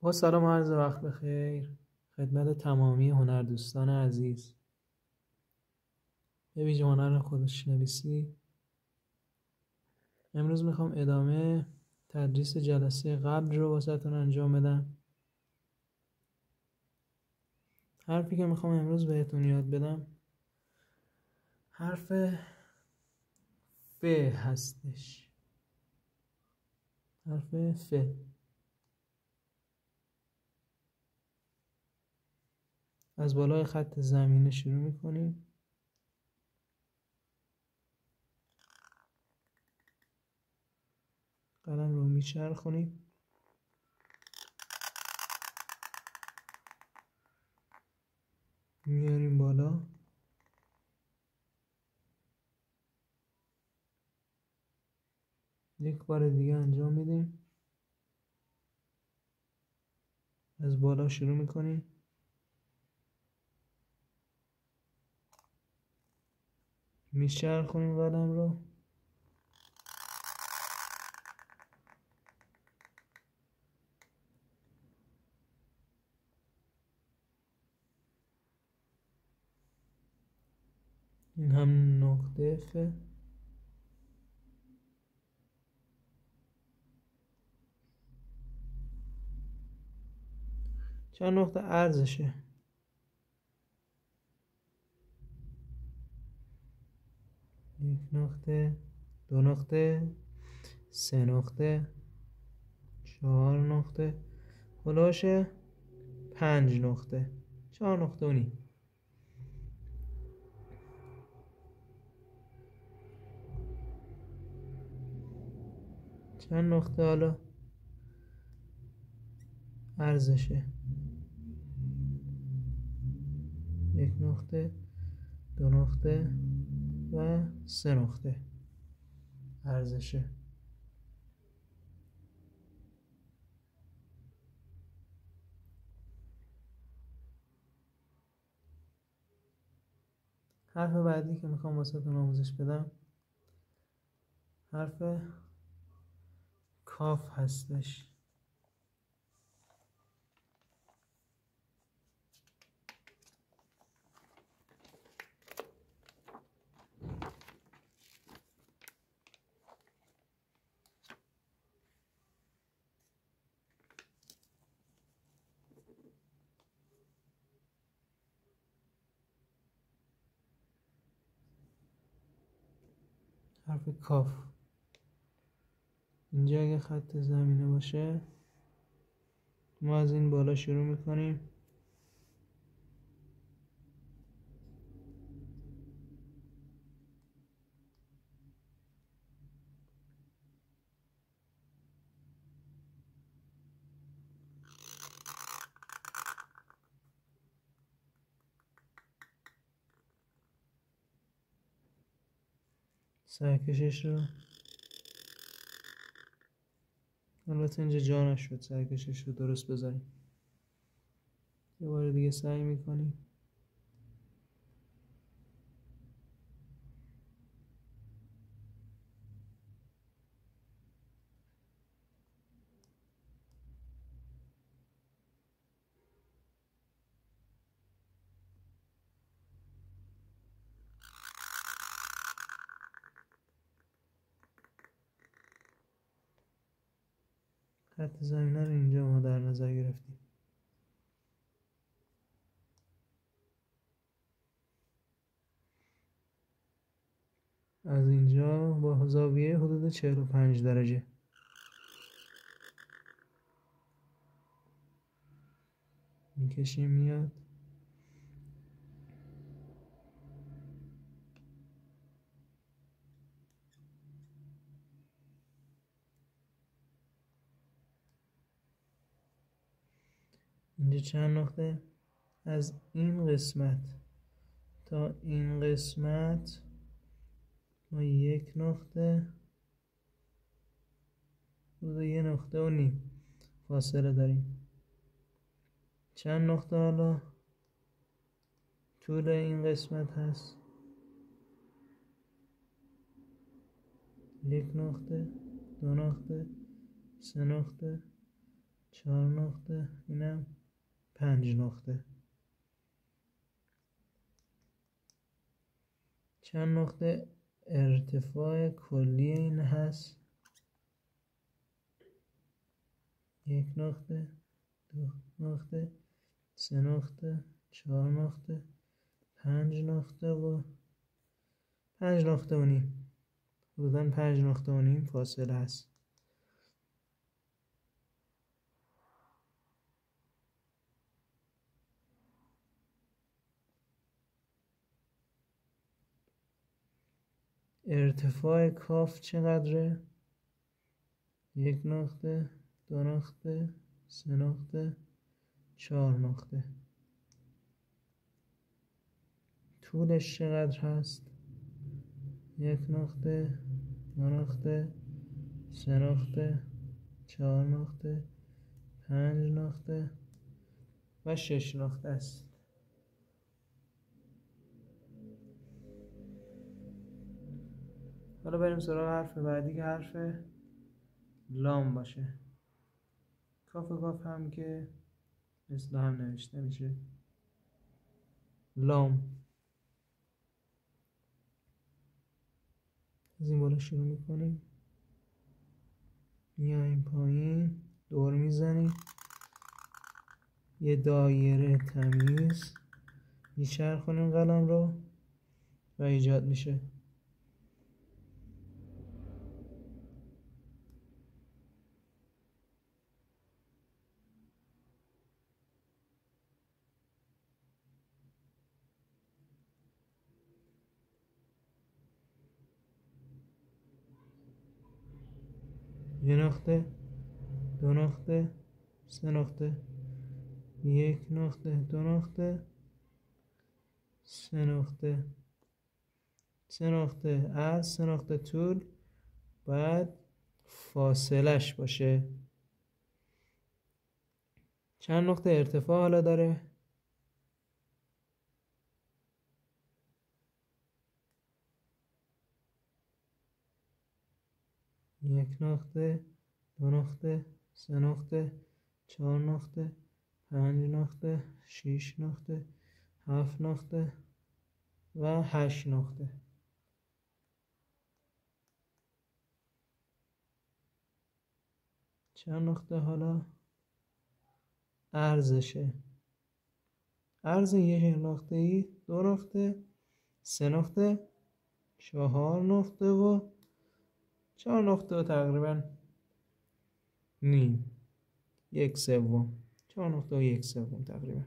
با سلام و عرض وقت بخیر خدمت تمامی هنردوستان عزیز، به ویژه هنر خودشنویسی. امروز میخوام ادامه تدریس جلسه قبل رو واسهتون انجام بدم. حرفی که میخوام امروز بهتون یاد بدم حرف ف هستش. حرف ف. از بالای خط زمینه شروع میکنیم. قلم رو میچرخونیم. میاریم بالا. یک بار دیگه انجام میدیم. از بالا شروع میکنیم. میچرخونیم قلم رو. این هم نقطه ف. چند نقطه عرضشه؟ یک نقطه، دو نقطه، سه نقطه، چهار نقطه، هلوش 5 نقطه، 4 نقطه و نیم. چند نقطه حالا عرضشه؟ یک نقطه، دو نقطه و 3 نقطه عرضشه. حرف بعدی که میخوام واسهتون آموزش بدم حرف کاف هستش. حرف کاف اینجا اگه خط زمینه باشه ما از این بالا شروع میکنیم. سرکشش رو، البته اینجا جا نشد سرکشش رو درست بذاریم. یه بار دیگه سعی میکنیم. خط زمینه رو اینجا ما در نظر گرفتیم. از اینجا با زاویه حدود 45 درجه میکشیم میاد. اینجا چند نقطه؟ از این قسمت تا این قسمت ما یک نقطه، حدود 1 نقطه و نیم فاصله داریم. چند نقطه حالا طول این قسمت هست؟ 1 نقطه، 2 نقطه، 3 نقطه، 4 نقطه، اینم 5 نقطه. چند نقطه ارتفاع کلی این هست؟ 1 نقطه، 2 نقطه، 3 نقطه، 4 نقطه، 5 نقطه و 5 نقطه و نیم. حدوداً 5 نقطه و نیم فاصله هست. ارتفاع کاف چقدره؟ 1 نقطه، 2 نقطه، 3 نقطه، 4 نقطه. طولش چقدر هست؟ 1 نقطه، 2 نقطه، 3 نقطه، 4 نقطه، 5 نقطه و 6 نقطه است. حالا بریم سراغ حرف بعدی که حرف لام باشه. کاف و کاف هم که مثل هم نوشته میشه. لام. از این بالا شروع میکنیم، میایم پایین، دور میزنیم، یه دایره تمیز میچرخونیم قلم رو و ایجاد میشه. یه نقطه، 2 نقطه، 3 نقطه، 1 نقطه، 2 نقطه، 3 نقطه، 3 نقطه از 3 نقطه طول باید فاصلش باشه. چند نقطه ارتفاع حالا داره؟ 1 نقطه، 2 نقطه، 3 نقطه، 4 نقطه، 5 نقطه، 6 نقطه، 7 نقطه و 8 نقطه. چند نقطه حالا عرضشه؟ عرض یک نقطه‌ای 2 نقطه، 3 نقطه، 4 نقطه و 4 نقطه و تقریبا نیم، 1/3. 4 نقطه و 1/3 تقریبا.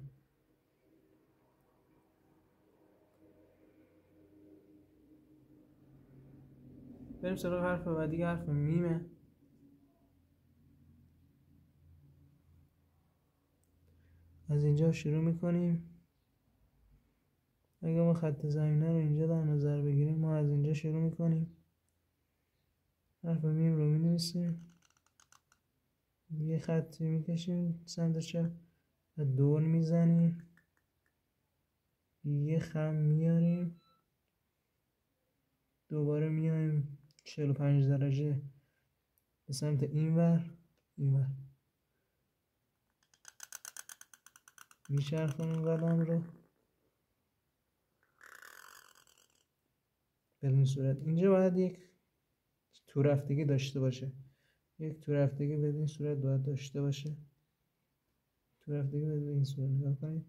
بریم سراغ حرف بعدی، حرف میمه. از اینجا شروع میکنیم. اگه ما خط زمینه رو اینجا در نظر بگیریم، ما از اینجا شروع میکنیم، حرف میم رو مینویسیم، یه خطی میکشیم سمت چپ و دور میزنیم، یه خم میاریم، دوباره میایم 45 درجه به سمت اینور، میچرخونیم قلم رو به این صورت. اینجا باید یک تورفتگی داشته باشه، یک تورفتگی به این صورت باید داشته باشه. تورفتگی به این صورت نگاه کنید.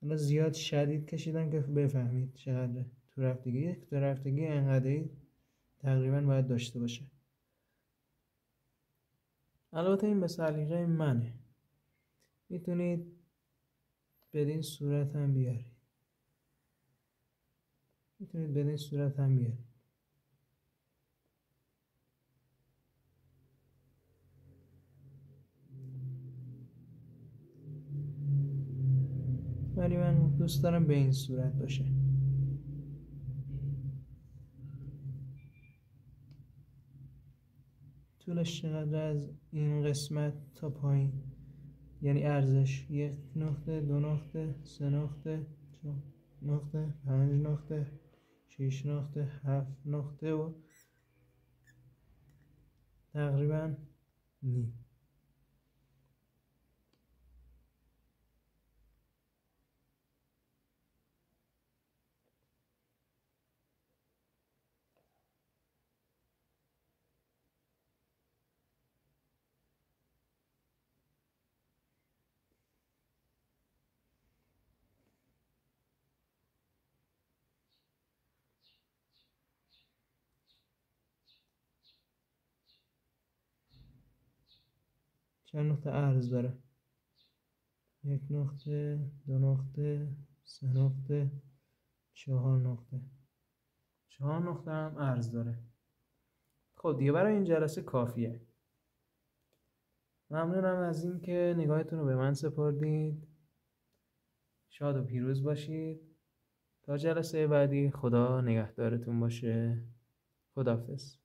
حالا زیاد شدید کشیدم که بفهمید چقدر تورفتگی. یک تورفتگی انقدری تقریبا باید داشته باشه. البته این به سلیقه منه، میتونید بدین صورت هم بیارید، ولی من دوست دارم به این صورت باشه. طولش چقدر از این قسمت تا پایین، یعنی ارزش 1 نقطه، 2 نقطه، 3 نقطه، 4 نقطه، 5 نقطه، 6 نقطه، 7 نقطه و تقریبا نیم. چند نقطه عرض داره؟ 1 نقطه، 2 نقطه، 3 نقطه، 4 نقطه. 4 نقطه هم عرض داره. خب دیگه برای این جلسه کافیه. ممنونم از این که نگاهتون رو به من سپردید. شاد و پیروز باشید. تا جلسه بعدی، خدا نگهدارتون باشه. خداحافظ.